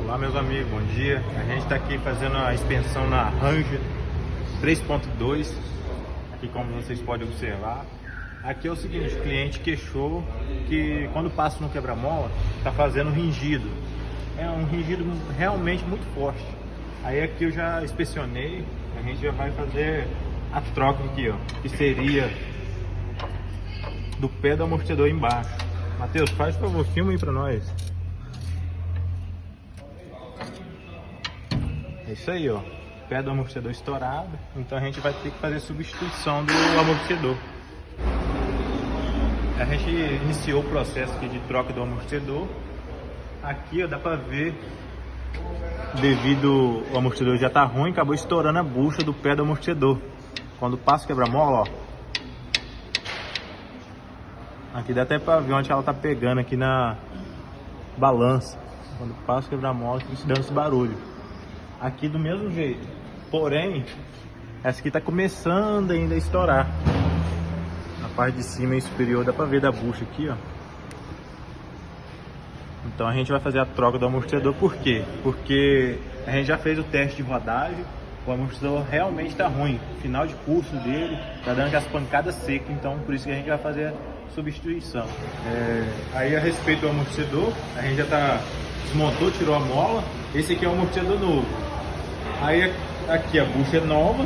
Olá meus amigos, bom dia. A gente está aqui fazendo a inspeção na Ranger 3.2. Aqui, como vocês podem observar, aqui é o seguinte: o cliente queixou que quando passa no quebra-mola está fazendo ringido. É um ringido realmente muito forte. Aí aqui eu já inspecionei, a gente já vai fazer a troca aqui, ó, que seria do pé do amortecedor embaixo. Matheus, faz por favor, filma aí para nós. É isso aí, ó, pé do amortecedor estourado, então a gente vai ter que fazer substituição do amortecedor. A gente iniciou o processo aqui de troca do amortecedor. Aqui, ó, dá pra ver, devido o amortecedor já tá ruim, acabou estourando a bucha do pé do amortecedor. Quando passa o quebra-mola, ó, aqui dá até pra ver onde ela tá pegando aqui na balança. Quando passa o quebra-mola, fica dando esse barulho. Aqui do mesmo jeito, porém essa aqui tá começando ainda a estourar. Na parte de cima e superior dá pra ver da bucha aqui, ó. Então a gente vai fazer a troca do amortecedor. Por quê? Porque a gente já fez o teste de rodagem, o amortecedor realmente tá ruim, final de curso dele tá dando aquelas pancadas secas, então por isso que a gente vai fazer a substituição. Aí a respeito do amortecedor, a gente já tá desmontou, tirou a mola. Esse aqui é o amortecedor novo. Aí aqui a bucha é nova,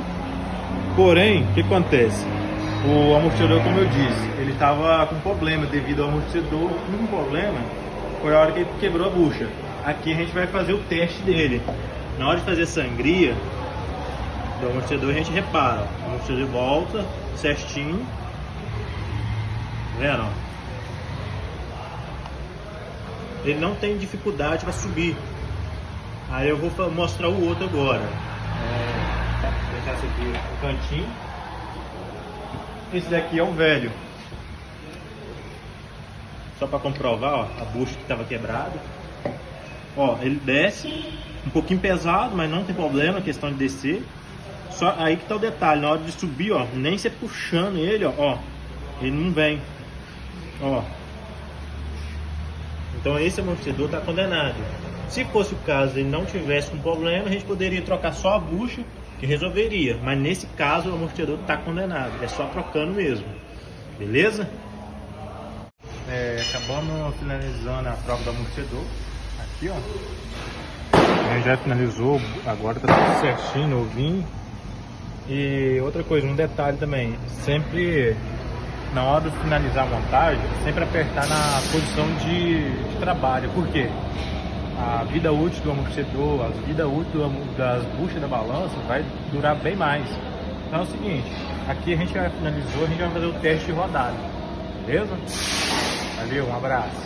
porém o que acontece? O amortecedor, como eu disse, ele estava com problema devido ao amortecedor. O único problema foi a hora que ele quebrou a bucha. Aqui a gente vai fazer o teste dele. Na hora de fazer a sangria do amortecedor, a gente repara, ó, o amortecedor volta certinho, tá vendo? Ele não tem dificuldade para subir. Aí eu vou mostrar o outro agora. Vou deixar esse aqui no cantinho. Esse daqui é o velho. Só para comprovar, ó, a bucha que estava quebrada. Ó, ele desce um pouquinho pesado, mas não tem problema, questão de descer. Só aí que tá o detalhe, na hora de subir, ó, nem você puxando ele, ó, ele não vem. Ó. Então esse amortecedor está condenado. Se fosse o caso ele não tivesse com problema, a gente poderia trocar só a bucha, que resolveria. Mas nesse caso o amortecedor está condenado. É só trocando mesmo. Beleza? Acabamos finalizando a troca do amortecedor. Aqui, ó. A gente já finalizou, agora está tudo certinho, novinho. E outra coisa, um detalhe também. Sempre na hora de finalizar a montagem, sempre apertar na posição de trabalho. Por quê? A vida útil do amortecedor, a vida útil das buchas da balança vai durar bem mais. Então é o seguinte, aqui a gente já finalizou, a gente vai fazer o teste de rodagem. Beleza? Valeu, um abraço.